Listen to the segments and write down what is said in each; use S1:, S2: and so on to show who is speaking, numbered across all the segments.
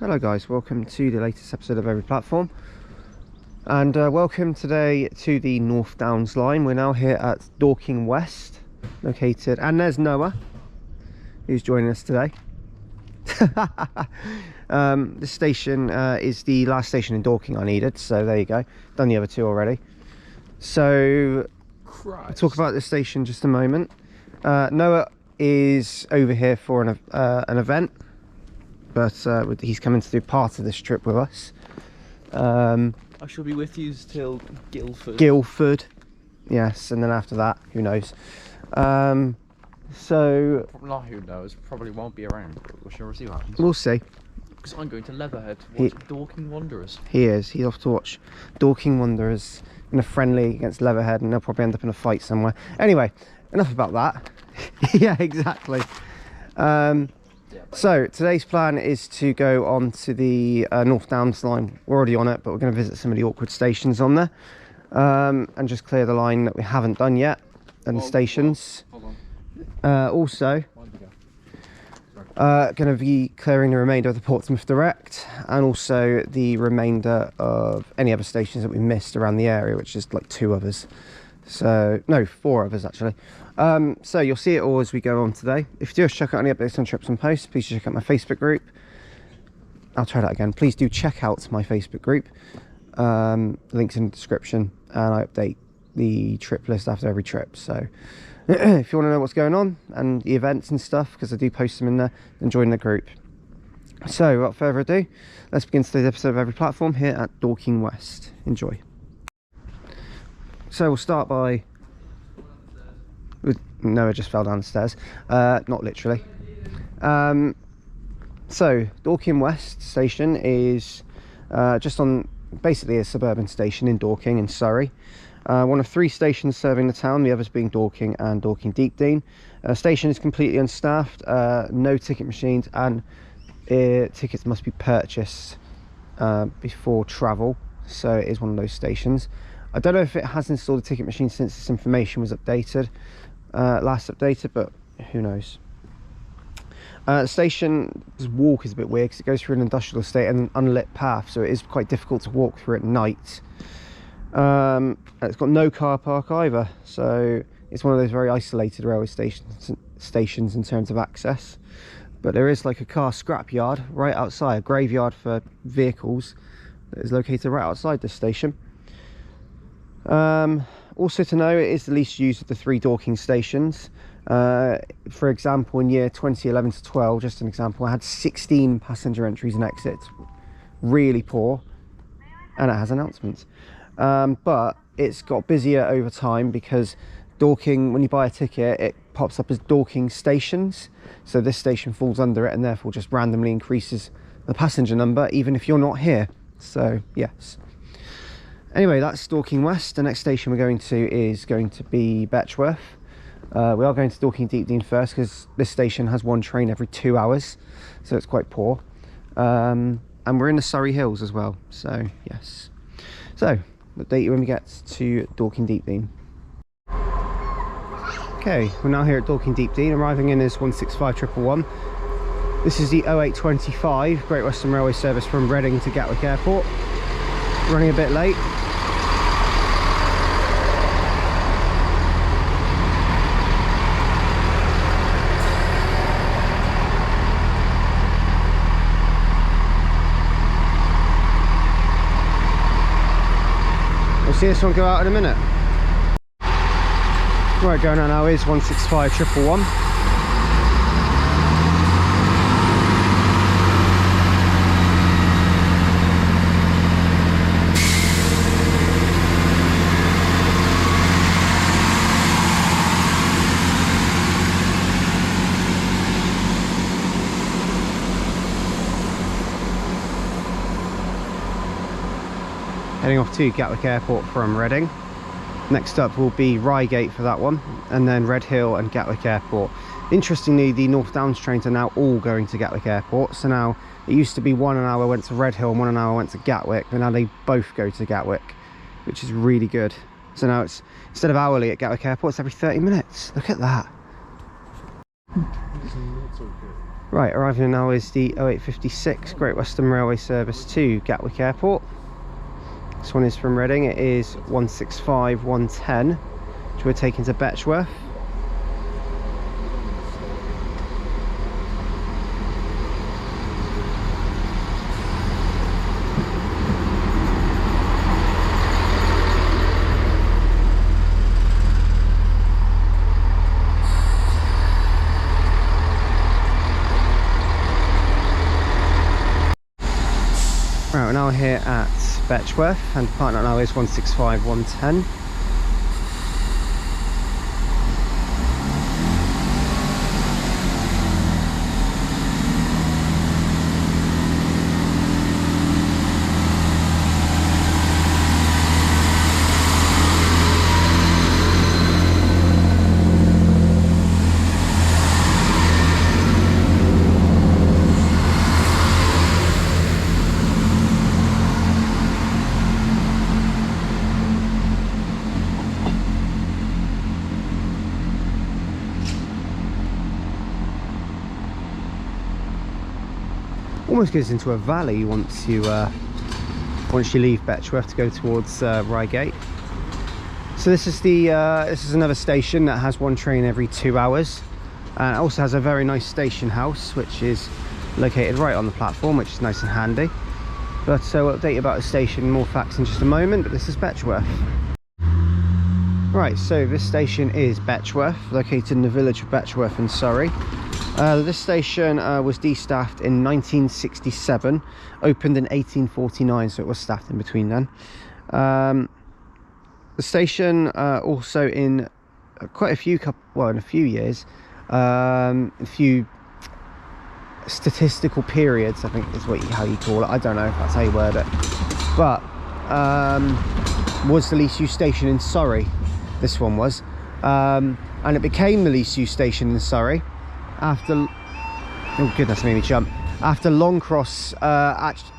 S1: Hello guys, welcome to the latest episode of Every Platform, and welcome today to the North Downs line. We're now here at Dorking West located, and there's Noah who's joining us today. This station is the last station in Dorking I needed, so there you go, done the other two already. So we'll talk about this station in just a moment. Noah is over here for an event, but he's coming to do part of this trip with us.
S2: I shall be with you till
S1: Guildford, yes, and then after that, who knows. So
S2: not who knows, probably won't be around, but we shall see what happens.
S1: We'll see.
S2: Because I'm going to Leatherhead to watch Dorking Wanderers.
S1: He's off to watch Dorking Wanderers in a friendly against Leatherhead, and they'll probably end up in a fight somewhere. Anyway, enough about that. Yeah, exactly. So today's plan is to go on to the North Downs line. We're already on it, but we're going to visit some of the awkward stations on there, and just clear the line that we haven't done yet, and the stations.
S2: Hold on.
S1: Also, going to be clearing the remainder of the Portsmouth Direct, and also the remainder of any other stations that we missed around the area, which is like 2 others. So no, 4 others actually. So you'll see it all as we go on today. If you do check out any updates on trips and posts, please check out my Facebook group. I'll try that again. Please do check out my Facebook group. Links in the description, and I update the trip list after every trip. So if you want to know what's going on and the events and stuff, because I do post them in there, then join the group. So without further ado, let's begin today's episode of Every Platform here at Dorking West. Enjoy. So we'll start by... Noah just fell down the stairs. Not literally. So Dorking West station is just on basically a suburban station in Dorking in Surrey. One of 3 stations serving the town, the others being Dorking and Dorking Deepdene. Station is completely unstaffed, no ticket machines, and tickets must be purchased before travel. So it is one of those stations. I don't know if it has installed a ticket machine since this information was updated, last updated, but who knows. The station's walk is a bit weird because it goes through an industrial estate and an unlit path, so it is quite difficult to walk through at night. And it's got no car park either, so it's one of those very isolated railway stations in terms of access. But there is like a car scrapyard right outside, a graveyard for vehicles that is located right outside this station. Also to know, it is the least used of the 3 Dorking stations. For example, in year 2011 to 12, just an example, I had 16 passenger entries and exits. Really poor. And it has announcements. But it's got busier over time because Dorking, when you buy a ticket, it pops up as Dorking stations. So this station falls under it and therefore just randomly increases the passenger number even if you're not here. So yes. Anyway, that's Dorking West. The next station we're going to is going to be Betchworth. We are going to Dorking Deepdene first because this station has 1 train every 2 hours, so it's quite poor. And we're in the Surrey Hills as well, so yes. So, update you when we get to Dorking Deepdene. Okay, we're now here at Dorking Deepdene. Arriving in is 165111. This is the 0825 Great Western Railway service from Reading to Gatwick Airport. Running a bit late. We'll see this one go out in a minute. Right, going on now is 165111. Heading off to Gatwick Airport from Reading. Next up will be Reigate for that one, and then Red Hill and Gatwick Airport. Interestingly, the North Downs trains are now all going to Gatwick Airport. So now it used to be 1 an hour went to Red Hill and 1 an hour went to Gatwick, but now they both go to Gatwick, which is really good. So now it's, instead of hourly at Gatwick Airport, it's every 30 minutes. Look at that.
S3: It's not so good.
S1: Right, arriving now is the 0856 Great Western Railway service to Gatwick Airport. This one is from Reading. It is 165110, which we're taking to Betchworth. Right, we're now here at Betchworth, and the partner now is 165110. Almost goes into a valley once you leave Betchworth to go towards Reigate. So this is another station that has one train every 2 hours, and it also has a very nice station house which is located right on the platform, which is nice and handy. But we'll update you about the station, more facts in just a moment. But this is Betchworth. Right, so this station is Betchworth, located in the village of Betchworth in Surrey. This station was de-staffed in 1967, opened in 1849, so it was staffed in between then. The station also in quite a few in a few years, a few statistical periods, I think is how you call it. I don't know if that's how you word it, but was the least used station in Surrey. This one was, and it became the least used station in Surrey after, oh goodness, made me jump, after Longcross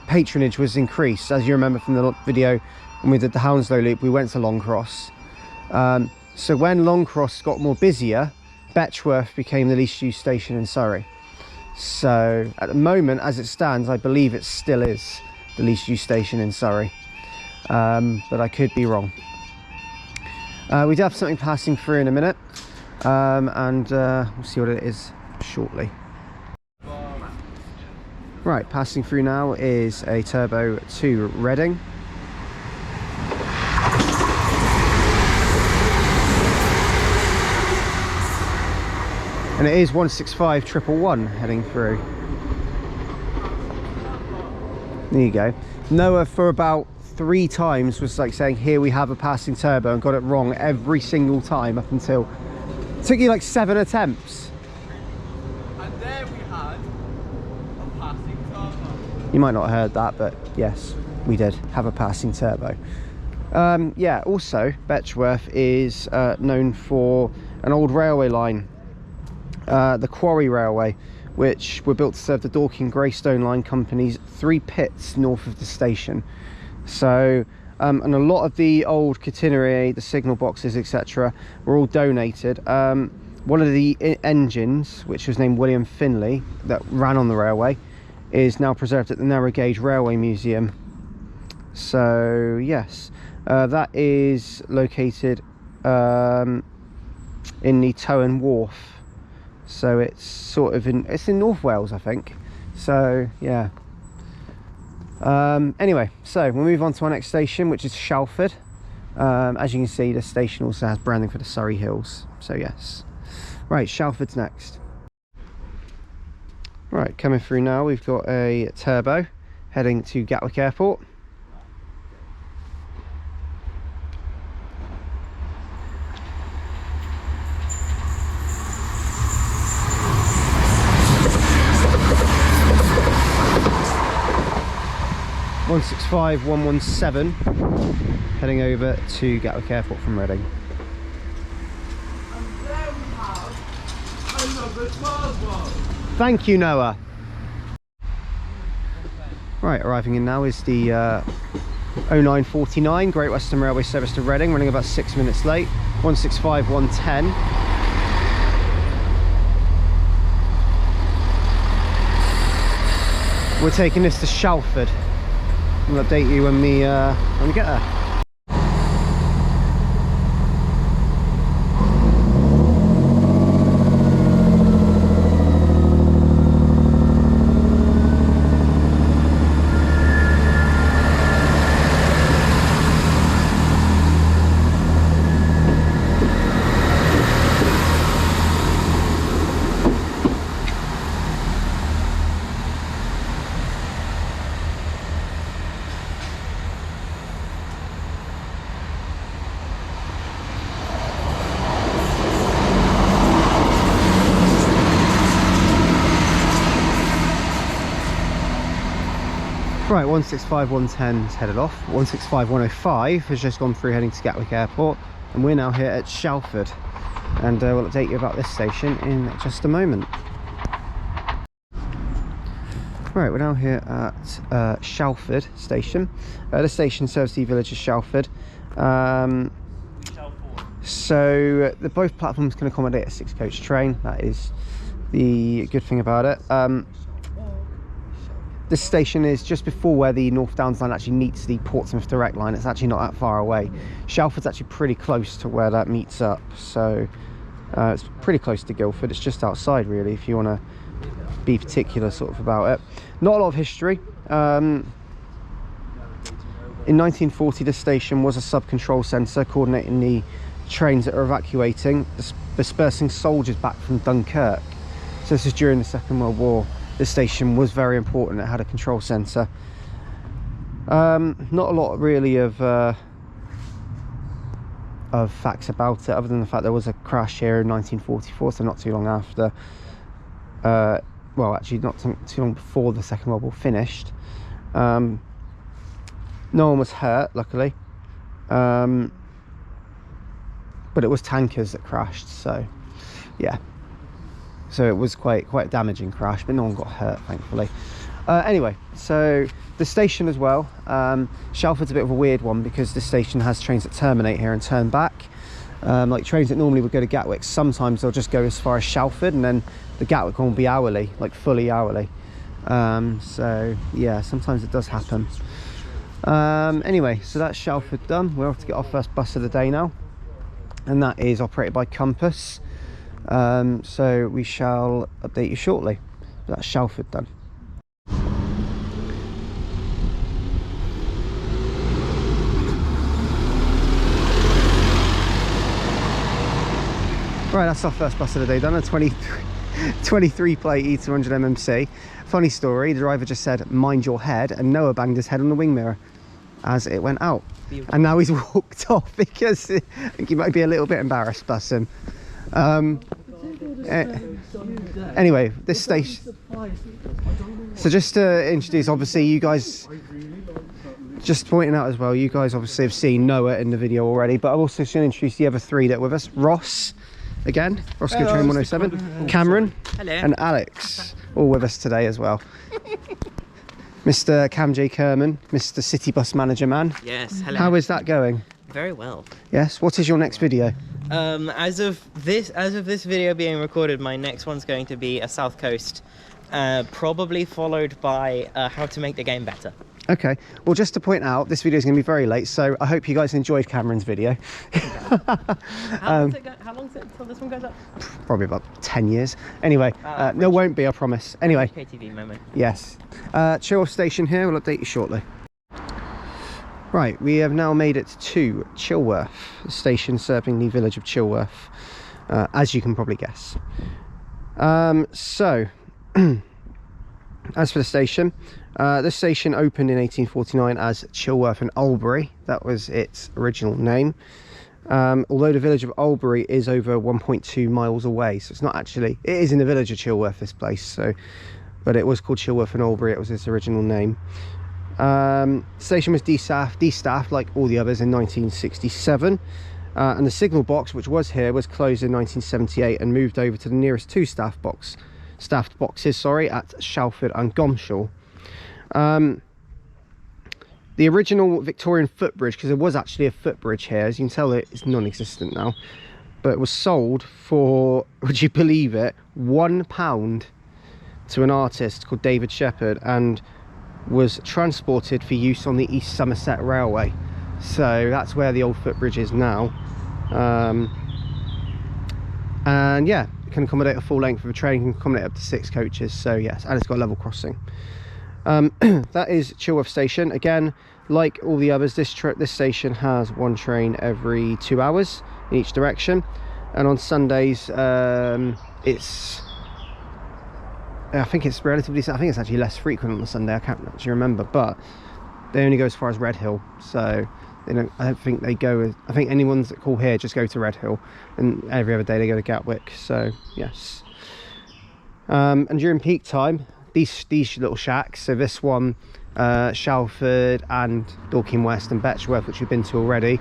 S1: patronage was increased. As you remember from the video when we did the Hounslow loop, we went to Longcross. So when Longcross got more busier, Betchworth became the least used station in Surrey. So at the moment, as it stands, I believe it still is the least used station in Surrey, but I could be wrong. We do have something passing through in a minute, and we'll see what it is shortly. Right, passing through now is a turbo to Reading. And it is 165111 heading through. There you go. Noah, for about 3 times, was like saying, here we have a passing turbo, and got it wrong every single time up until it took you like 7 attempts.
S2: And there we had a passing turbo.
S1: You might not have heard that, but yes, we did have a passing turbo. Yeah, also Betchworth is known for an old railway line, the Quarry Railway, which were built to serve the Dorking Greystone Line Company's 3 pits north of the station. So and a lot of the old catenary, the signal boxes, etc., were all donated. One of the engines, which was named William Finlay, that ran on the railway, is now preserved at the Narrow Gauge Railway Museum. So yes, that is located in the Towan Wharf. So it's sort of in North Wales, I think. So yeah. Anyway, so we'll move on to our next station, which is Shalford. As you can see, the station also has branding for the Surrey Hills. So yes. Right, Shalford's next. Right, coming through now, we've got a turbo heading to Gatwick Airport. One 165117 heading over to Gatwick Airport from Reading.
S2: And there we have another turbo.
S1: Thank you, Noah. Right, arriving in now is the 0949 Great Western Railway service to Reading, running about 6 minutes late. 165110. We're taking this to Shalford. We'll update you when we get there. Right, 165 110 is headed off. 165 105 has just gone through heading to Gatwick Airport, and we're now here at Shalford, and we'll update you about this station in just a moment. Right, we're now here at Shalford station. The station serves the village of Shalford. So both platforms can accommodate a 6-coach train. That is the good thing about it. This station is just before where the North Downs line actually meets the Portsmouth Direct Line. It's actually not that far away. Shalford's actually pretty close to where that meets up, so it's pretty close to Guildford. It's just outside, really, if you want to be particular sort of about it. Not a lot of history. In 1940, this station was a sub-control centre coordinating the trains that are evacuating, dispersing soldiers back from Dunkirk. So this is during the Second World War. This station was very important. It had a control centre. Not a lot really of facts about it, other than the fact there was a crash here in 1944, so not too long after. Well, actually not too long before the Second World War finished. No one was hurt, luckily. But it was tankers that crashed, so yeah. So it was quite a damaging crash, but no one got hurt, thankfully. Anyway, so the station as well. Shalford's a bit of a weird one because this station has trains that terminate here and turn back. Like trains that normally would go to Gatwick, sometimes they'll just go as far as Shalford, and then the Gatwick one will be hourly, like fully hourly. So yeah, sometimes it does happen. Anyway, so that's Shalford done. We're off to get our first bus of the day now, and that is operated by Compass. So we shall update you shortly. That's Shalford done. Right, that's our first bus of the day done, a 23 plate E200 MMC. Funny story, the driver just said, "Mind your head," and Noah banged his head on the wing mirror as it went out. And now he's walked off because I think he might be a little bit embarrassed, bless him. Anyway, this station, so just to introduce, obviously you guys, just pointing out as well, you guys obviously have seen Noah in the video already, but I'm also going to introduce the other three that are with us. Ross, again, Roscoe Train 107, Cameron, hello, and Alex, all with us today as well. Mr. Cam J. Kerman, Mr. City Bus Manager Man.
S3: Yes, hello.
S1: How is that going?
S3: Very well.
S1: Yes. What is your next video?
S3: As of this video being recorded, my next one's going to be a South Coast, probably followed by how to make the game better.
S1: Okay, well, just to point out, this video is going to be very late, so I hope you guys enjoyed Cameron's video.
S3: How long is it until this one goes up?
S1: Probably about 10 years. Anyway, no, won't be, I promise. Anyway,
S3: KTV moment.
S1: Yes. Chilworth station here, we'll update you shortly. Right, we have now made it to Chilworth, a station serving the village of Chilworth, as you can probably guess. So, as for the station, this station opened in 1849 as Chilworth and Albury. That was its original name. Although the village of Albury is over 1.2 miles away, so it's not actually, it is in the village of Chilworth, this place, so, but it was called Chilworth and Albury. It was its original name. The station was de-staffed like all the others in 1967, and the signal box, which was here, was closed in 1978 and moved over to the nearest two staffed boxes at Shalford and Gomshall. The original Victorian footbridge, because there was actually a footbridge here, as you can tell it's non-existent now, but it was sold for, would you believe it, £1 to an artist called David Shepherd and was transported for use on the East Somerset Railway. So that's where the old footbridge is now. And yeah, it can accommodate a full length of a train, can accommodate up to 6 coaches. So yes, and it's got a level crossing. That is Chilworth station. Again, like all the others, this station has one train every 2 hours in each direction, and on Sundays I think it's actually less frequent on the Sunday. I can't actually remember, but they only go as far as Redhill, so they don't. I don't think they go. I think anyone that call here just go to Redhill, and every other day they go to Gatwick. So yes. And during peak time, these little shacks. So this one, Shalford and Dorking West and Betchworth, which we've been to already,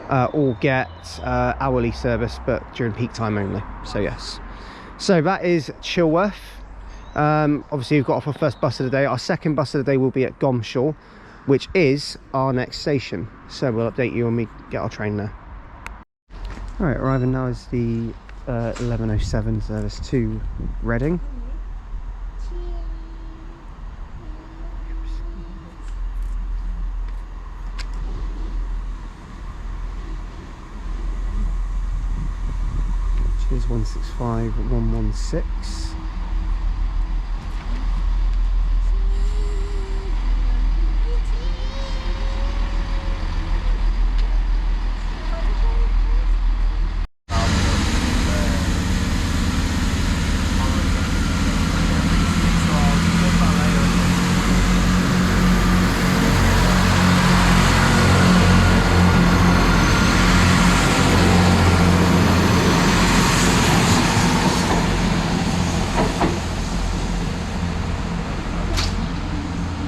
S1: all get hourly service, but during peak time only. So yes. So that is Chilworth. Obviously we've got off our first bus of the day. Our second bus of the day will be at Gomshall, which is our next station. So we'll update you when we get our train there. Alright, arriving now is the 11:07 service to Reading. Which is 165116.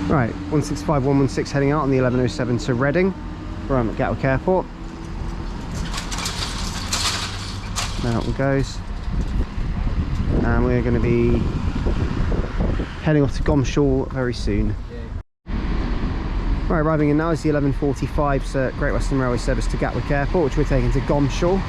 S1: Right, 165116 heading out on the 11:07 to Reading from Gatwick Airport. There it goes. And we're going to be heading off to Gomshall very soon. Right, arriving in now is the 11:45 Great Western Railway service to Gatwick Airport, which we're taking to Gomshall.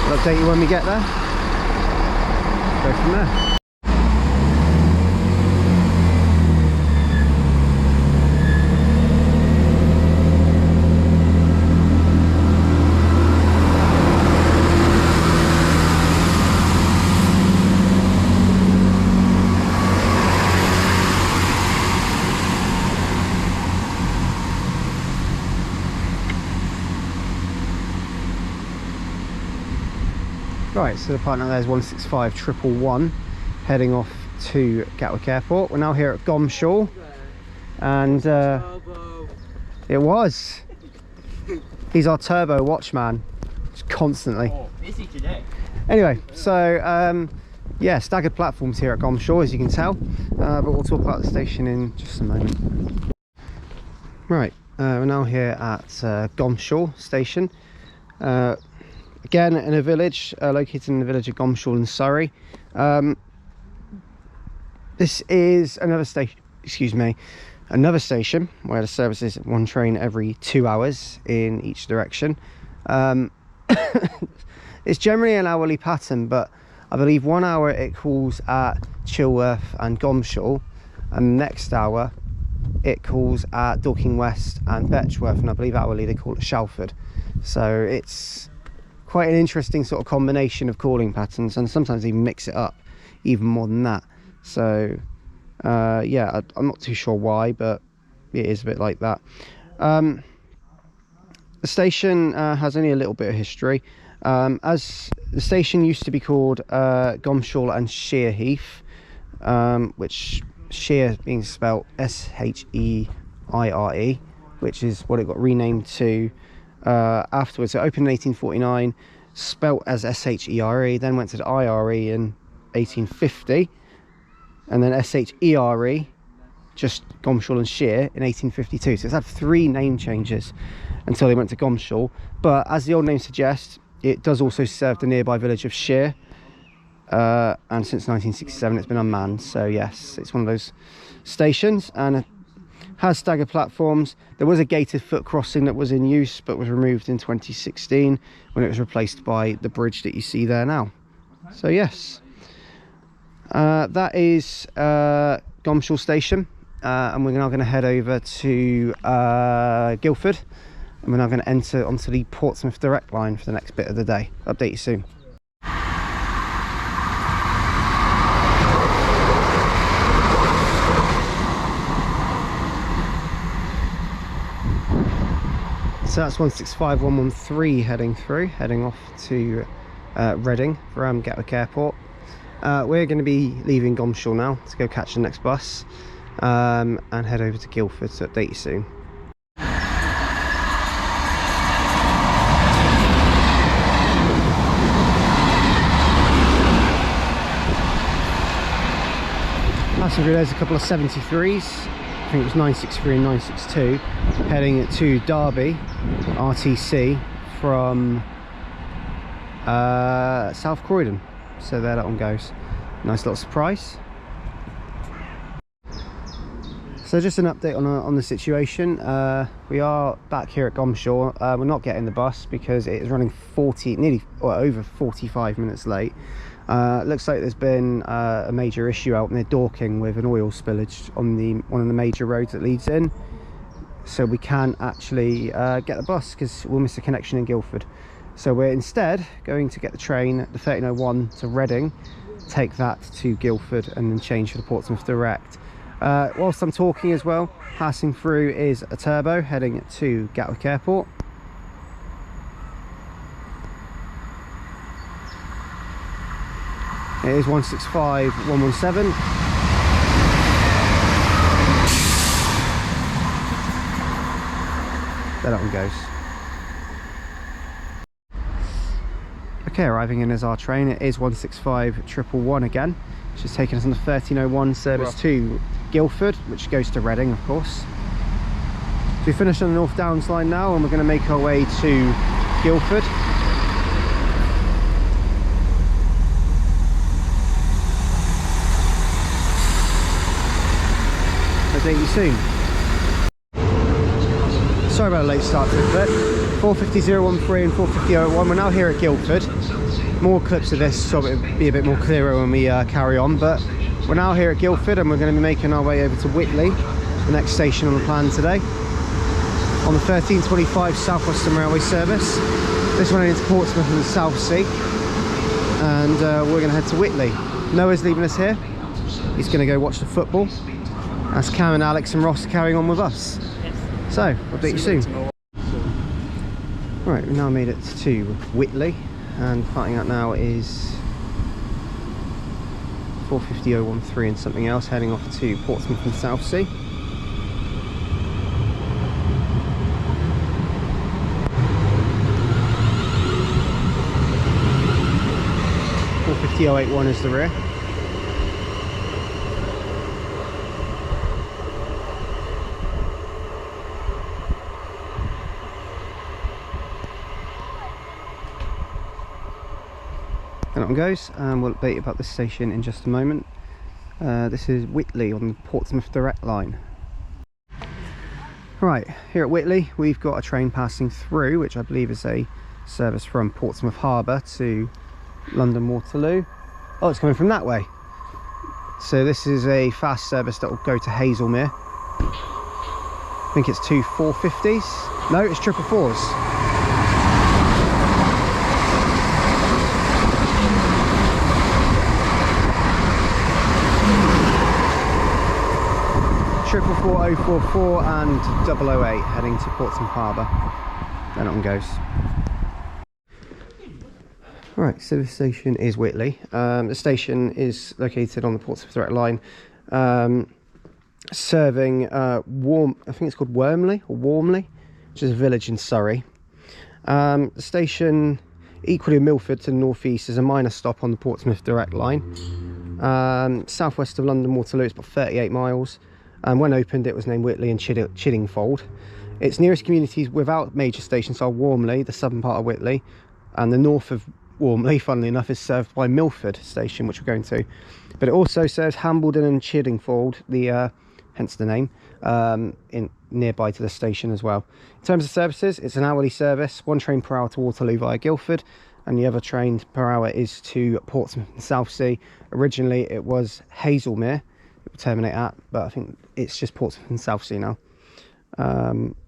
S1: I'll update you when we get there. Go from there. Right, so the partner there is 165111 heading off to Gatwick Airport. We're now here at Gomshall, and it was. He's our turbo watchman, just constantly.
S3: Oh, busy today.
S1: Anyway, so yeah, staggered platforms here at Gomshall, as you can tell, but we'll talk about the station in just a moment. Right, we're now here at Gomshall station. Again, in a village, located in the village of Gomshall in Surrey. This is another station, another station where the service is one train every 2 hours in each direction. It's generally an hourly pattern, but I believe 1 hour it calls at Chilworth and Gomshall, and the next hour it calls at Dorking West and Betchworth, and I believe hourly they call it Shalford. So it's quite an interesting sort of combination of calling patterns, and sometimes they mix it up even more than that. So yeah, I'm not too sure why, but it is a bit like that. The station has only a little bit of history, as the station used to be called Gomshall and Shearheath, which Shear being spelt S-H-E-I-R-E, which is what it got renamed to afterwards. It opened in 1849, spelt as S-H-E-R-E, then went to the I-R-E in 1850, and then S-H-E-R-E, just Gomshall and Shear, in 1852. So it's had 3 name changes until they went to Gomshall, but as the old name suggests, it does also serve the nearby village of Shear, and since 1967 it's been unmanned. So yes, it's one of those stations, and Has staggered platforms. There was a gated foot crossing that was in use but was removed in 2016 when it was replaced by the bridge that you see there now. So yes, that is Gomshall station, and we're now going to head over to Guildford, and we're now going to enter onto the Portsmouth Direct Line for the next bit of the day. Update you soon. So that's 165113 heading off to Reading from Gatwick Airport. We're going to be leaving Gomshall now to go catch the next bus and head over to Guildford to update you soon. Passing through, there's a couple of 73s. I think it was 963 and 962 heading to Derby RTC from South Croydon. So there that one goes. Nice little surprise. So just an update on the situation. We are back here at Gomshall. We're not getting the bus because it is running over 45 minutes late. Looks like there's been a major issue out near Dorking with an oil spillage on one of the major roads that leads in. So we can't actually get the bus because we'll miss a connection in Guildford. So we're instead going to get the train, the 1301 to Reading, take that to Guildford and then change for the Portsmouth Direct. Whilst I'm talking as well, passing through is a turbo heading to Gatwick Airport. It is 165117. There that one goes. Okay, arriving in as our train, it is 165111 again, which is taking us on the 1301 service to Guildford, which goes to Reading, of course. So we finished on the North Downs line now, and we're going to make our way to Guildford. Update you soon. Sorry about a late start to it, but 450.013 and 450.001. We're now here at Guildford. More clips of this so it'll be a bit more clearer when we carry on, but we're now here at Guildford and we're going to be making our way over to Witley, the next station on the plan today, on the 1325 South Western Railway service. This one into Portsmouth and the South Sea, and we're going to head to Witley. Noah's leaving us here. He's going to go watch the football. That's Cam and Alex and Ross carrying on with us. So, I'll update you soon. Right, we've now made it to Witley, and starting out now is 450.013 and something else, heading off to Portsmouth and South Sea. .081 is the rear. That one goes, and we'll update you about this station in just a moment. This is Witley on the Portsmouth Direct Line. Right, here at Witley we've got a train passing through, which I believe is a service from Portsmouth Harbour to London Waterloo. Oh, it's coming from that way. So this is a fast service that will go to Hazelmere. I think it's two 450s. No, it's 444s. Triple 4044 and 008 heading to Portsmouth Harbour. Then on goes. Right, so this station is Witley. The station is located on the Portsmouth Direct Line, serving I think it's called Wormley, which is a village in Surrey. The station, equally Milford to the northeast, is a minor stop on the Portsmouth Direct Line. Southwest of London Waterloo, it's about 38 miles. And when opened, it was named Witley and Chiddingfold. Its nearest communities without major stations are Wormley, the southern part of Witley, and the north of Wormley, funnily enough, is served by Milford station, which we're going to. But it also serves Hambledon and Chiddingfold, the hence the name, in nearby to the station as well. In terms of services, it's an hourly service, 1 train per hour to Waterloo via Guildford, and the other train per hour is to Portsmouth and Southsea. Originally it was Hazelmere it will terminate at, but I think it's just Portsmouth and Southsea now.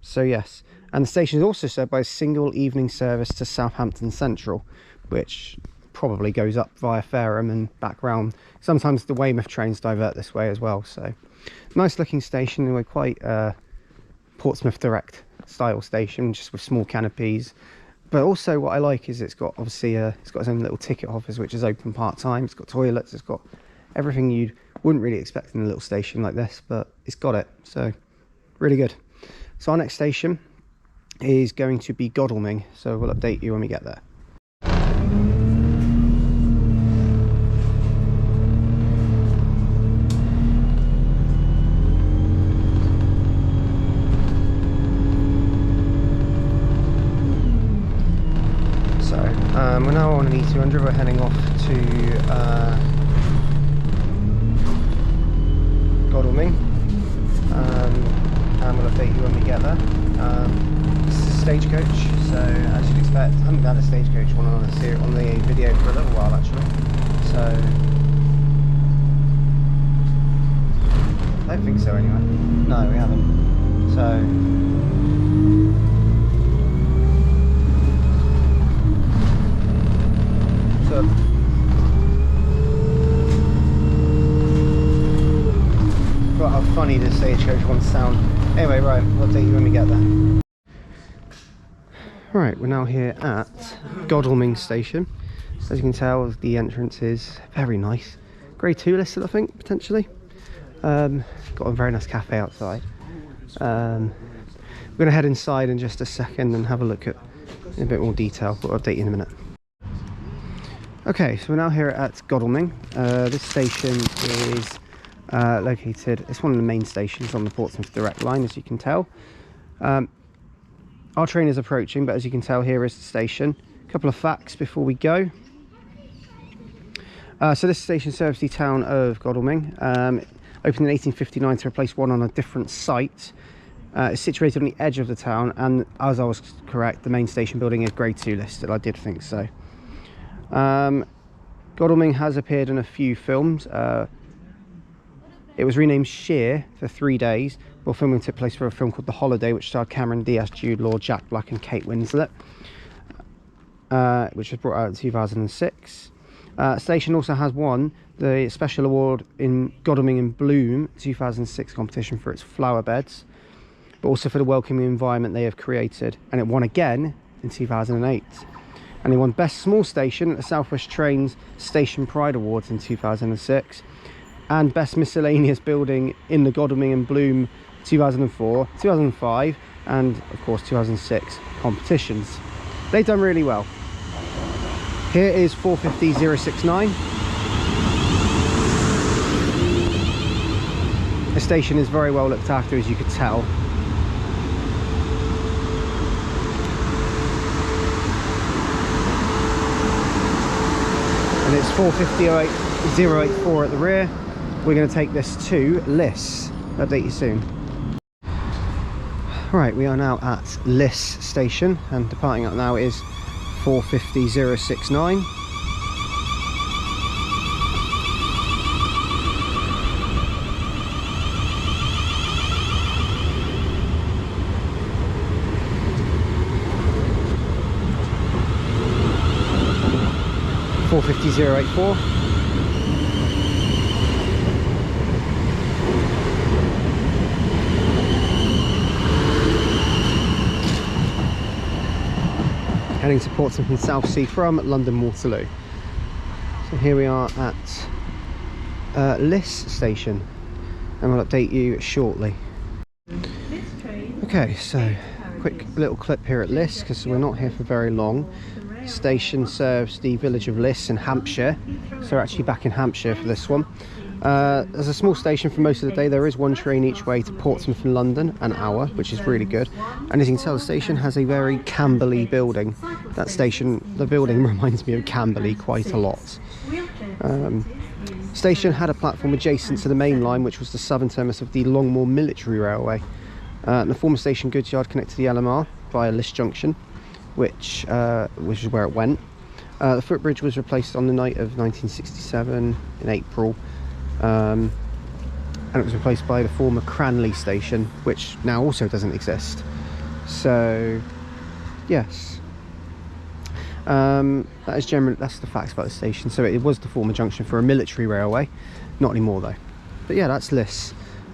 S1: So yes, and the station is also served by a single evening service to Southampton Central, which probably goes up via Fareham and back round. Sometimes the Weymouth trains divert this way as well. So nice looking station, anyway, quite Portsmouth Direct style station, just with small canopies. But also what I like is it's got obviously it's got its own little ticket office, which is open part-time. It's got toilets, it's got everything you wouldn't really expect in a little station like this, but it's got it, so really good. So our next station is going to be Godalming, so we'll update you when we get there. We're now on an E200, we're heading off to Godalming, and we'll update you when we get there. This is a stagecoach, so as you'd expect, I haven't had a stagecoach one on the video for a little while actually, so I don't think so anyway. No, we haven't. So got how funny this stagecoach wants to sound. Anyway, right, we'll update you when we get there. Right, we're now here at Godalming station. As you can tell, the entrance is very nice. Grade 2 listed, I think, potentially. Got a very nice cafe outside. We're going to head inside in just a second and have a look at in a bit more detail. We'll update you in a minute. Okay, so we're now here at Godalming. This station is located, it's one of the main stations on the Portsmouth Direct Line, as you can tell. Our train is approaching, but as you can tell, here is the station. A couple of facts before we go. So this station serves the town of Godalming. Opened in 1859 to replace one on a different site. It's situated on the edge of the town, and as I was correct, the main station building is Grade 2 listed. I did think so. Godalming has appeared in a few films. It was renamed Sheer for 3 days, while filming took place for a film called The Holiday, which starred Cameron Diaz, Jude Law, Jack Black and Kate Winslet, which was brought out in 2006. Station also has won the special award in Godalming in Bloom 2006 competition for its flower beds, but also for the welcoming environment they have created, and it won again in 2008. And he won Best Small Station at the South West Trains Station Pride Awards in 2006, and Best Miscellaneous Building in the Godalming and Bloom 2004, 2005, and of course 2006 competitions. They've done really well. Here is 450069. The station is very well looked after, as you could tell. And it's 450084 at the rear. We're going to take this to Liss. Update you soon. Right, we are now at Liss station, and departing up now is 450069. .45084. Heading to Portsmouth and Southsea from London Waterloo. So here we are at Liss station, and we'll update you shortly. Okay, so quick little clip here at Liss, because we're not here for very long. Station serves the village of Liss in Hampshire, so we're actually back in Hampshire for this one. There's a small station for most of the day. There is one train each way to Portsmouth and London, an hour, which is really good. And as you can tell, the station has a very Camberley building. That station, the building reminds me of Camberley quite a lot. Station had a platform adjacent to the main line, which was the southern terminus of the Longmoor Military Railway. And the former station goods yard connected to the LMR via Liss Junction, which is where it went. The footbridge was replaced on the night of 1967 in April, and it was replaced by the former Cranley station, which now also doesn't exist. So yes, that's the facts about the station. So it was the former junction for a military railway, not anymore though. But yeah, that's Liss.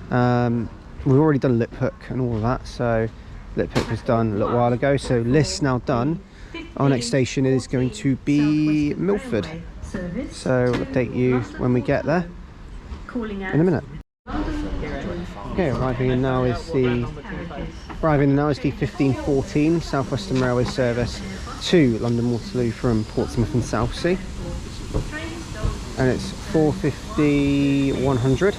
S1: We've already done Liphook and all of that, so Liphook was done a little while ago, so Liss now done. Our next station is going to be Milford, so we'll update you when we get there in a minute. Okay, arriving in now is the 1514 South Western Railway service to London Waterloo from Portsmouth and Southsea, and it's 4:50-100.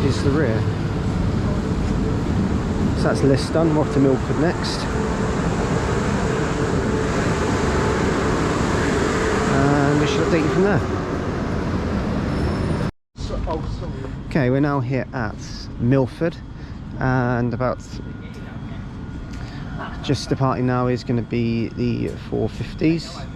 S1: Is the rear. So that's Liss done. We're off to Milford next. And we should update you from there. Okay, we're now here at Milford, and about just departing now is going to be the 450s.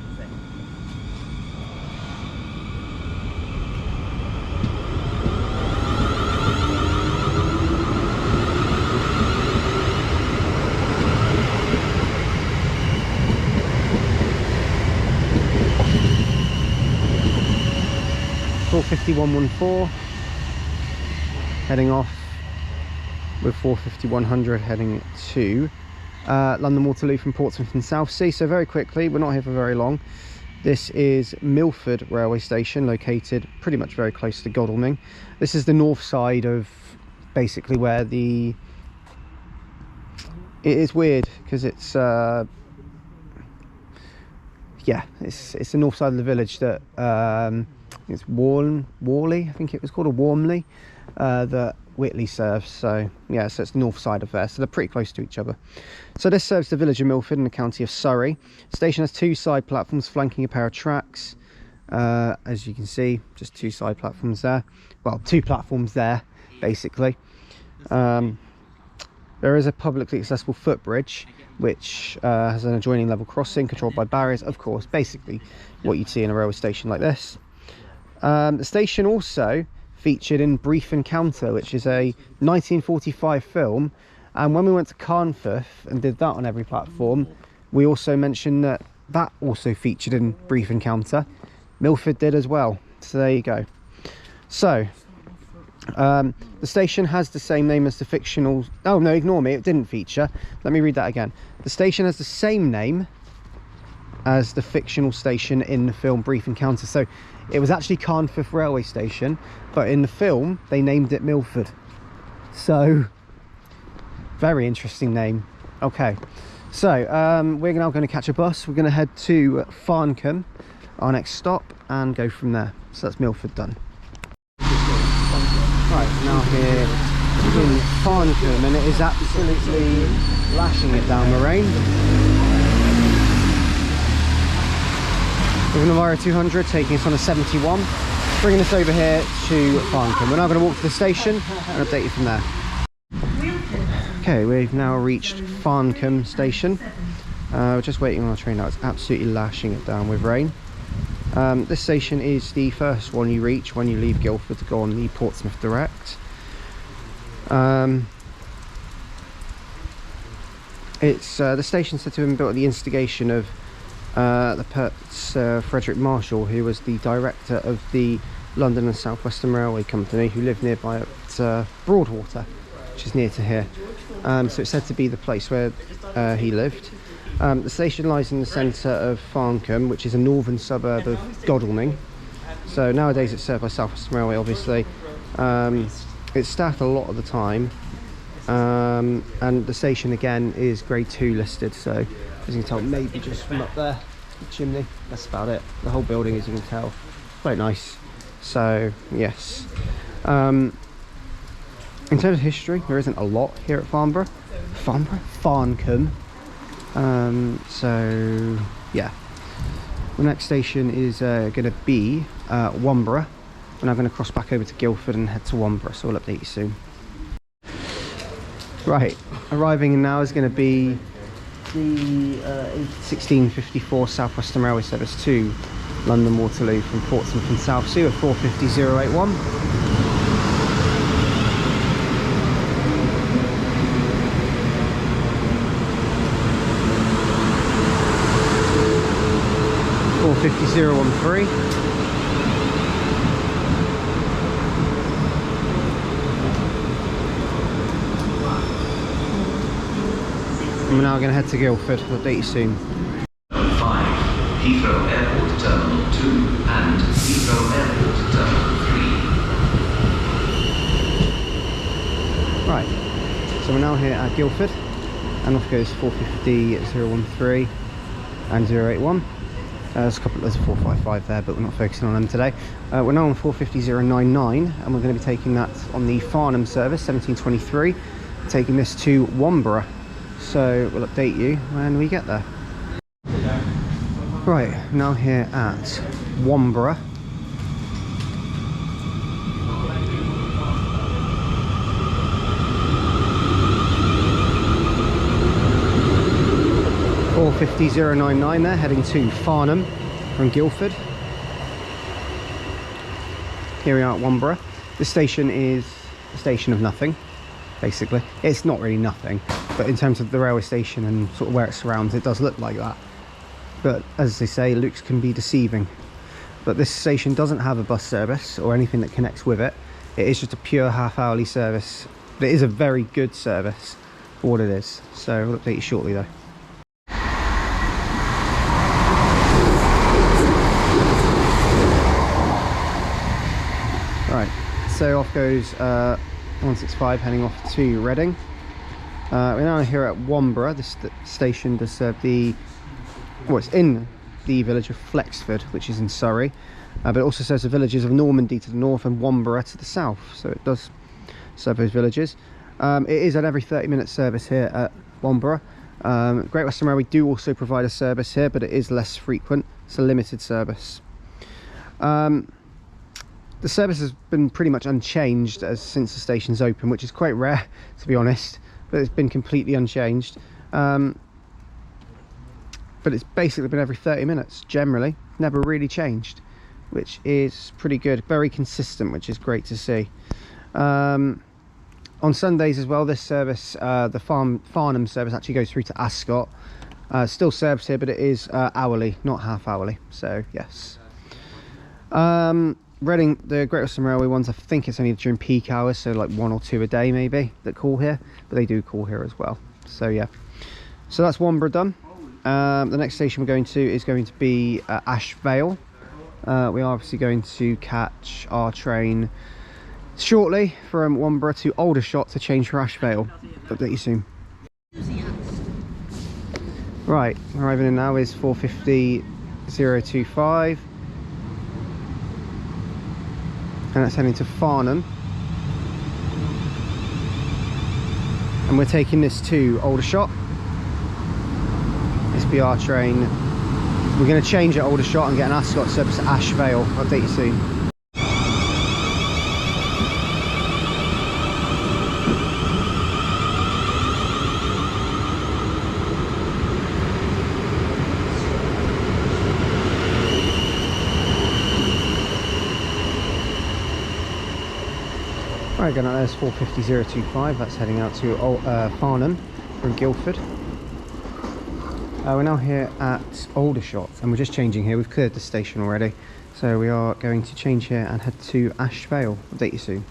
S1: .5114 heading off with 4:50-100 heading to London Waterloo from Portsmouth and Southsea. So very quickly, we're not here for very long. This is Milford railway station, located pretty much very close to Godalming. This is the north side of basically where it is weird because it's yeah, it's the north side of the village that it's Worley, I think it was called, a Warmley, that Witley serves. So yeah, so it's the north side of there, so they're pretty close to each other. So this serves the village of Milford in the county of Surrey. The station has two side platforms flanking a pair of tracks. As you can see, just two side platforms there. Well, two platforms there, basically. There is a publicly accessible footbridge, which has an adjoining level crossing controlled by barriers, of course, basically what you'd see in a railway station like this. The station also featured in Brief Encounter, which is a 1945 film, and when we went to Carnforth and did that on every platform, we also mentioned that also featured in Brief Encounter. Milford did as well, so there you go. So the station has the same name as the fictional... Oh no, ignore me, it didn't feature. Let me read that again. The station has the same name as the fictional station in the film Brief Encounter. So it was actually Carnforth railway station, but in the film they named it Milford. So very interesting name. Okay, so we're now going to catch a bus. We're going to head to Farncombe, our next stop, and go from there. So that's Milford done. Right, now here in Farncombe, and it is absolutely lashing it down the rain. With an Wanborough 200 taking us on a 71, bringing us over here to Farncombe. We're now going to walk to the station and update you from there. Okay, we've now reached Farncombe station. We're just waiting on our train now. It's absolutely lashing it down with rain. This station is the first one you reach when you leave Guildford to go on the Portsmouth Direct. It's the station said to have been built at the instigation of Sir Frederick Marshall, who was the director of the London and South Western Railway Company, who lived nearby at Broadwater, which is near to here. So it's said to be the place where he lived. The station lies in the centre of Farncombe, which is a northern suburb of Godalming. So nowadays it's served by South Western Railway, obviously. It's staffed a lot of the time, And the station again is grade 2 listed, so as you can tell, maybe just from up there, the chimney, that's about it. The whole building, as you can tell, quite nice. So yes, in terms of history, there isn't a lot here at Farncombe. So yeah, the next station is going to be Wanborough. We're now going to cross back over to Guildford and head to Wanborough, so we'll update you soon. Right, arriving in now is going to be the 1654 South Western Railway service to London Waterloo from Portsmouth and Southsea with 450-081. We're now going to head to Guildford. We'll update you soon.
S4: 5, Heathrow Airport Terminal 2 and Heathrow Airport Terminal 3.
S1: Right, so we're now here at Guildford, and off goes 450-013 and 081. There's a 455 there, but we're not focusing on them today. We're now on 450-099, and we're going to be taking that on the Farnham service 1723, taking this to Wanborough. So we'll update you when we get there. Right, now here at Wanborough. .450-099 there, heading to Farnham from Guildford. Here we are at Wanborough. This station is a station of nothing, basically. It's not really nothing, but in terms of the railway station and sort of where it surrounds, it does look like that. But as they say, looks can be deceiving. But this station doesn't have a bus service or anything that connects with it. It is just a pure half-hourly service. But it is a very good service for what it is. So we'll update you shortly though. Right, so off goes 165 heading off to Reading. We're now here at Wanborough. This station does serve the, well, it's in the village of Flexford, which is in Surrey, but it also serves the villages of Normandy to the north and Wanborough to the south, so it does serve those villages. It is an every 30-minute service here at Wanborough. Great Western Railway do also provide a service here, but it is less frequent. It's a limited service. The service has been pretty much unchanged since the station's open, which is quite rare, to be honest, but it's been completely unchanged. But it's basically been every 30 minutes, generally, never really changed, which is pretty good, very consistent, which is great to see. On Sundays as well, this service, the Farnham service, actually goes through to Ascot. Still serves here, but it is hourly, not half hourly, so yes. Reading, the Great Western Railway ones, I think it's only during peak hours, so like 1 or 2 a day maybe that call here, but they do call here as well. So yeah, so that's Wanborough done. The next station we're going to is going to be Vale. We are obviously going to catch our train shortly from Wanborough to Aldershot to change for Vale. Update you soon. Right, arriving in now is 450-025. And that's heading to Farnham, and we're taking this to Aldershot. This be our train. We're going to change at Aldershot and get an Ascot service to Vale. I'll update you soon. Right, going out there's 450-025, that's heading out to Farnham from Guildford. We're now here at Aldershot, and we're just changing here. We've cleared the station already, so we are going to change here and head to Vale. Update you soon.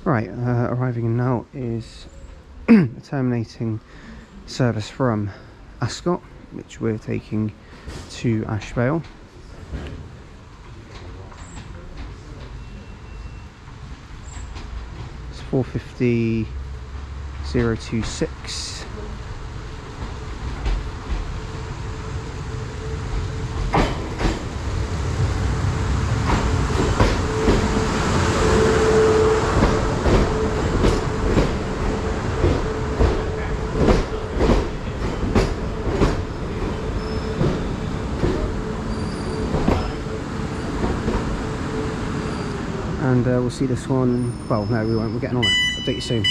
S1: Right, arriving in now is a terminating service from Ascot, which we're taking to Vale. It's 450 026. And we'll see this one, well no we won't, we're getting on it, update you soon.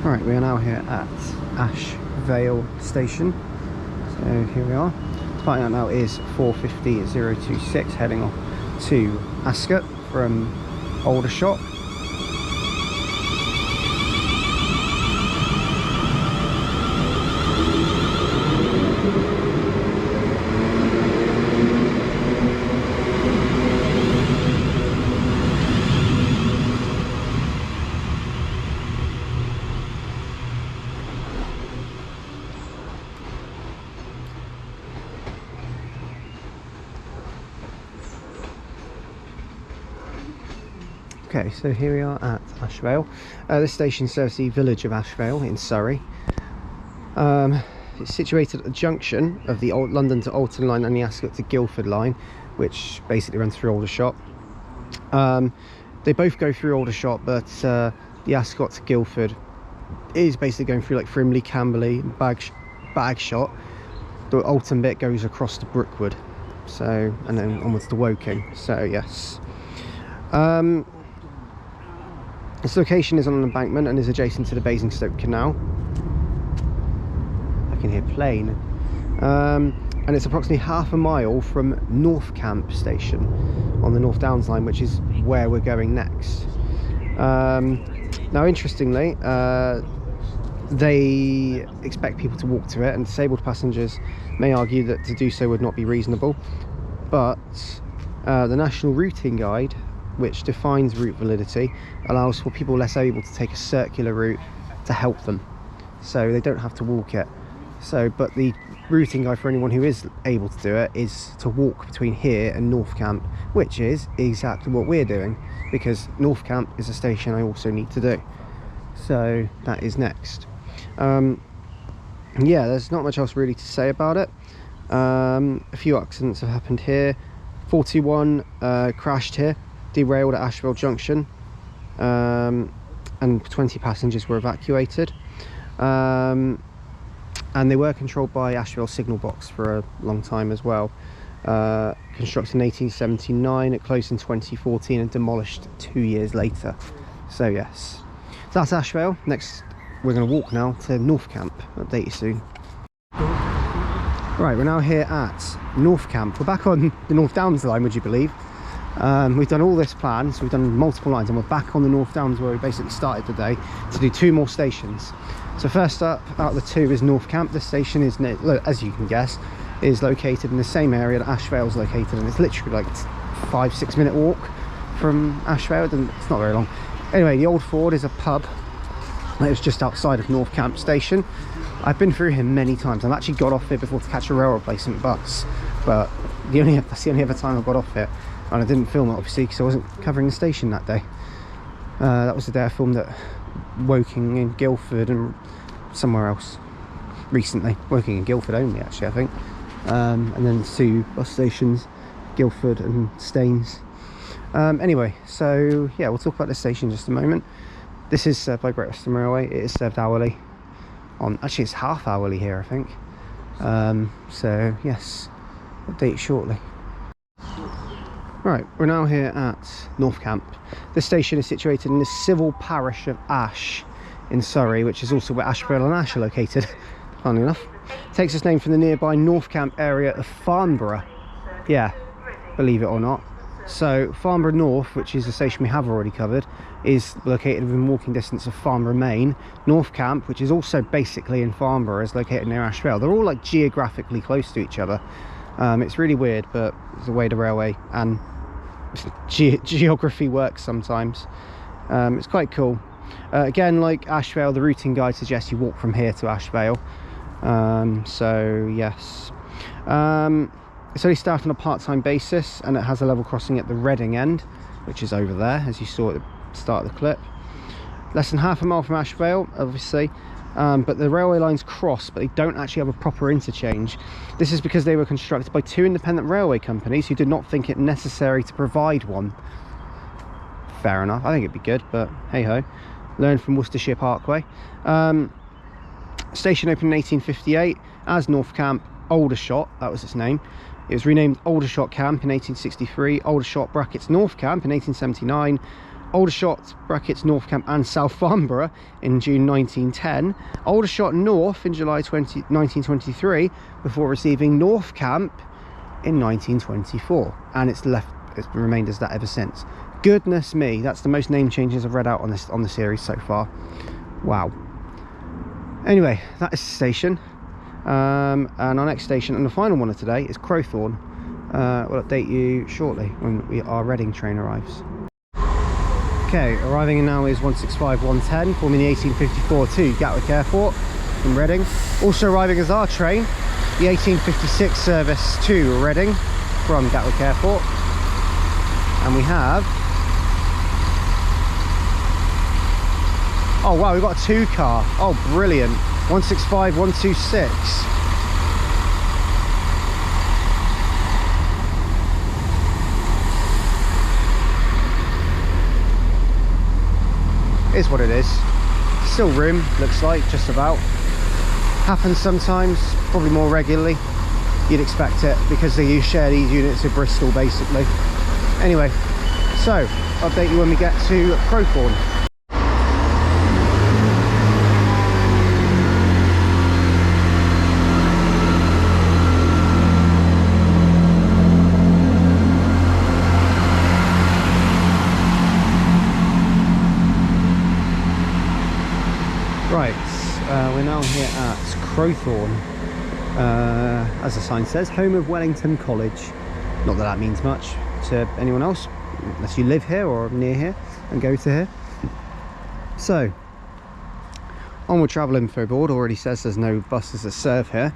S1: Alright, we are now here at Vale station, so here we are. Starting out now is 450-026, heading off to Ascot from Aldershot. Okay, so here we are at Ashvale. This station serves the village of Ashvale in Surrey. It's situated at the junction of the old London to Alton line and the Ascot to Guildford line, which basically runs through Aldershot. They both go through Aldershot, but the Ascot to Guildford is basically going through like Frimley, Camberley, Bagshot. The Alton bit goes across to Brookwood, so, and then onwards to Woking. So yes. Its location is on an embankment and is adjacent to the Basingstoke Canal. I can hear plane. And it's approximately half a mile from Northcamp station on the North Downs line, which is where we're going next. Now interestingly, they expect people to walk to it, and disabled passengers may argue that to do so would not be reasonable, but the National Routing Guide, which defines route validity, allows for people less able to take a circular route to help them, so they don't have to walk it. So, but the routing guide for anyone who is able to do it is to walk between here and Northcamp, which is exactly what we're doing, because Northcamp is a station I also need to do. So that is next. Yeah, there's not much else really to say about it. A few accidents have happened here. 41 crashed here, derailed at Ashvale Junction, and 20 passengers were evacuated. And they were controlled by Ashvale Signal Box for a long time as well. Constructed in 1879, it closed in 2014 and demolished 2 years later. So yes, so that's Ashvale. Next we're going to walk now to Northcamp. Update you soon. Right, we're now here at Northcamp. We're back on the North Downs line, would you believe? We've done all this plan, so we've done multiple lines, and we're back on the North Downs where we basically started the day to do 2 more stations. So first up out of the 2 is Northcamp. This station is, as you can guess, is located in the same area that Ashvale's located, and it's literally like 5-6 minute walk from Ashvale. It's not very long. Anyway, the Old Ford is a pub. It was just outside of Northcamp station. I've been through here many times. I've actually got off here before to catch a rail replacement bus, but that's the only other time I got off here. And I didn't film it obviously because I wasn't covering the station that day. That was the day I filmed at Woking and Guildford and somewhere else recently. Woking and Guildford only, actually, I think. And then 2 bus stations, Guildford and Staines. Anyway, so yeah, we'll talk about this station in just a moment. This is served by Great Western Railway. It is served hourly. Actually, it's half hourly here, I think. So yes, update shortly. Right, we're now here at Northcamp. This station is situated in the civil parish of Ash in Surrey, which is also where Ashvale and Ash are located, funnily enough. It takes its name from the nearby Northcamp area of Farnborough. Yeah, believe it or not. So Farnborough North, which is a station we have already covered, is located within walking distance of Farnborough Main. Northcamp, which is also basically in Farnborough, is located near Ashvale. They're all like geographically close to each other. It's really weird, but it's the way the railway and geography works sometimes. It's quite cool. Again, like Ashvale, the routing guide suggests you walk from here to Ashvale. So yes, it's only staffed on a part-time basis, and it has a level crossing at the Reading end, which is over there, as you saw at the start of the clip. less than half a mile from Ashvale, obviously. But the railway lines cross, but they don't actually have a proper interchange. This is because they were constructed by 2 independent railway companies who did not think it necessary to provide one. Fair enough, I think it'd be good, but hey ho. Learn from Worcestershire Parkway. Station opened in 1858 as North Camp Aldershot, that was its name. It was renamed Aldershot Camp in 1863, Aldershot brackets North Camp in 1879, Aldershot brackets North Camp and South Farnborough in June 1910, Aldershot North in July 1923, before receiving North Camp in 1924, and it's remained as that ever since. Goodness me, that's the most name changes I've read out on the series so far. Wow. Anyway, that is the station, and our next station and the final one of today is Crowthorne. We'll update you shortly when our Reading train arrives. Okay, arriving now is 165110, forming the 1854 to Gatwick Airport from Reading. Also arriving is our train, the 1856 service to Reading from Gatwick Airport. And we have... oh wow, we've got a 2-car. Oh, brilliant. 165126. Is what it is. Still room, looks like, just about. Happens sometimes, probably more regularly. You'd expect it because they share these units with Bristol basically. Anyway, so update you when we get to Crowthorne. Right, we're now here at Crowthorne, as the sign says, home of Wellington College. Not that that means much to anyone else, unless you live here or near here and go to here. So, onward travel info board already says there's no buses that serve here.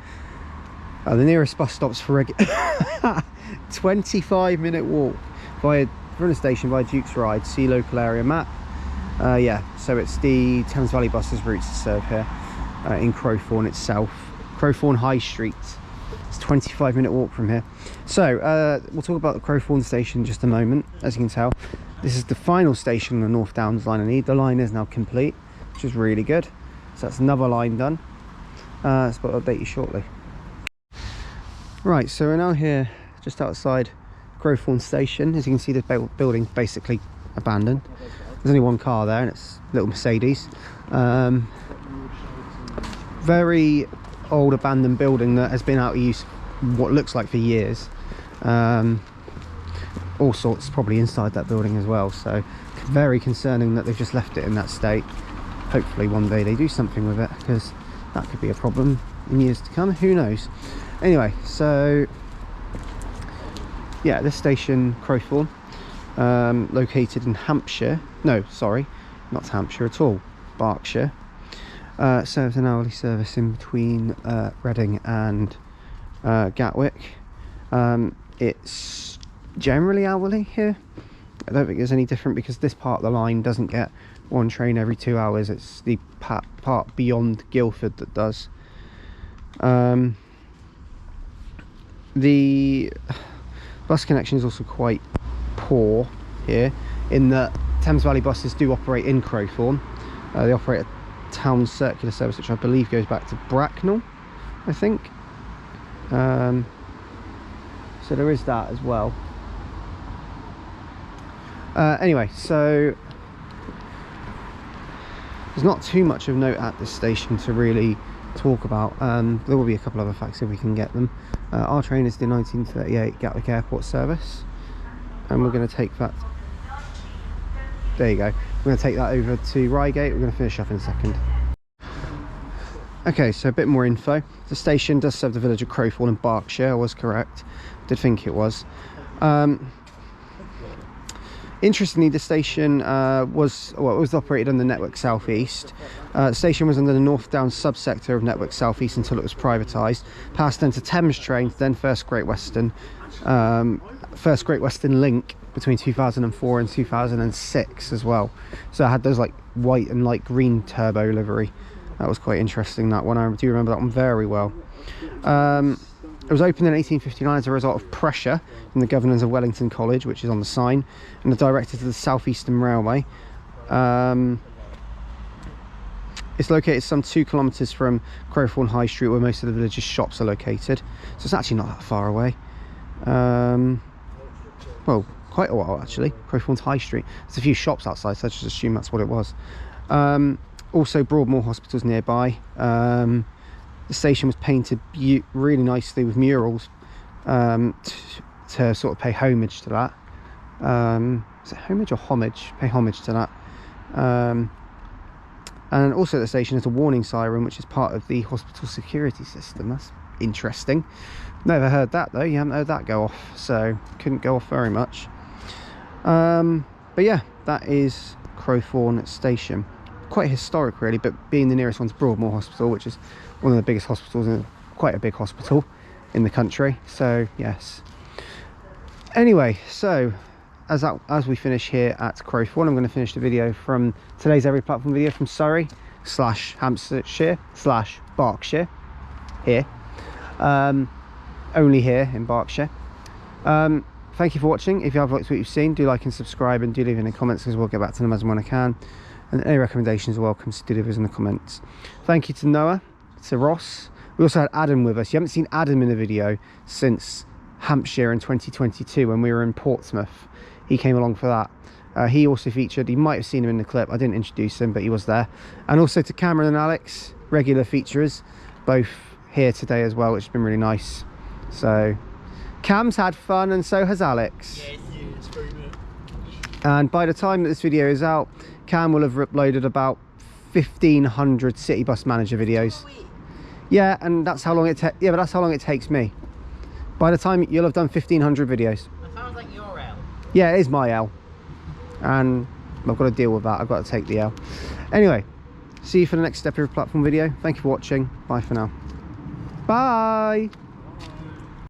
S1: The nearest bus stops for 25-minute walk from the station via Duke's Ride. See local area map. Yeah, so it's the Thames Valley buses routes to serve here in Crowthorne itself. Crowthorne High Street. It's a 25-minute walk from here. So we'll talk about the Crowthorne station in just a moment. As you can tell, this is the final station on the North Downs line. The line is now complete, which is really good. So that's another line done. So I'll update you shortly. Right, so we're now here just outside Crowthorne station. As you can see, the building's basically abandoned. There's only one car there, and it's a little Mercedes. Very old abandoned building that has been out of use what looks like for years. All sorts probably inside that building as well, so very concerning that they've just left it in that state. Hopefully one day they do something with it, because that could be a problem in years to come, who knows. Anyway, so yeah, this station, Crowthorne, located in Hampshire, no sorry, not Hampshire at all, Berkshire, serves an hourly service in between Reading and Gatwick. It's generally hourly here. I don't think there's any different because this part of the line doesn't get one train every 2 hours. It's the part beyond Guildford that does. The bus connection is also quite poor here, in that Thames Valley buses do operate in Crowthorne. They operate a town circular service which I believe goes back to Bracknell, I think. So there is that as well. Anyway, so there's not too much of note at this station to really talk about. There will be a couple other facts if we can get them. Our train is the 1938 Gatwick Airport service, and we're going to take that, there you go, we're going to take that over to Reigate. We're going to finish up in a second. Okay, so a bit more info. The station does serve the village of Crowthorne in Berkshire. I was correct, did think it was. Interestingly, the station was operated under Network South East. The station was under the North Down subsector of Network South East until it was privatised. Passed then to Thames Trains, then First Great Western Link between 2004 and 2006 as well. So I had those like white and light green turbo livery. That was quite interesting, that one. I do remember that one very well. It was opened in 1859 as a result of pressure from the governors of Wellington College, which is on the sign, and the director to the South Eastern Railway. It's located some 2 kilometres from Crowthorne High Street, where most of the village's shops are located. So it's actually not that far away. Well, quite a while actually. Crowthorne's High Street. There's a few shops outside, so I just assume that's what it was. Also, Broadmoor Hospital's nearby. The station was painted really nicely with murals to sort of pay homage to that. Is it homage or homage? Pay homage to that. And also the station has a warning siren, which is part of the hospital security system. That's interesting. Never heard that though. You haven't heard that go off, so couldn't go off very much. But yeah, that is Crowthorne Station. Quite historic really, but being the nearest one to Broadmoor Hospital, which is one of the biggest hospitals, in quite a big hospital in the country. So yes. Anyway, so as we finish here at Crowthorne, I'm going to finish the video from today's Every Platform video from Surrey / Hampshire / Berkshire here. Only here in Berkshire. Thank you for watching. If you have liked what you've seen, do like and subscribe, and do leave any comments, because we'll get back to them as and when I can. And any recommendations are welcome, so do leave us in the comments. Thank you to Noah, to Ross. We also had Adam with us. You haven't seen Adam in the video since Hampshire in 2022 when we were in Portsmouth. He came along for that. He also featured. You might have seen him in the clip. I didn't introduce him, but he was there. And also to Cameron and Alex, regular featurers, both here today as well, which has been really nice. So Cam's had fun, and so has Alex.
S5: Yes, it's very good.
S1: And by the time that this video is out, Cam will have uploaded about 1,500 City Bus Manager videos. Yeah, and that's how long it but that's how long it takes me. By the time you'll have done 1,500 videos.
S3: That sounds like your L.
S1: Yeah, it is my L, and I've got to deal with that. I've got to take the L. Anyway, see you for the next Every Platform video. Thank you for watching. Bye for now. Bye.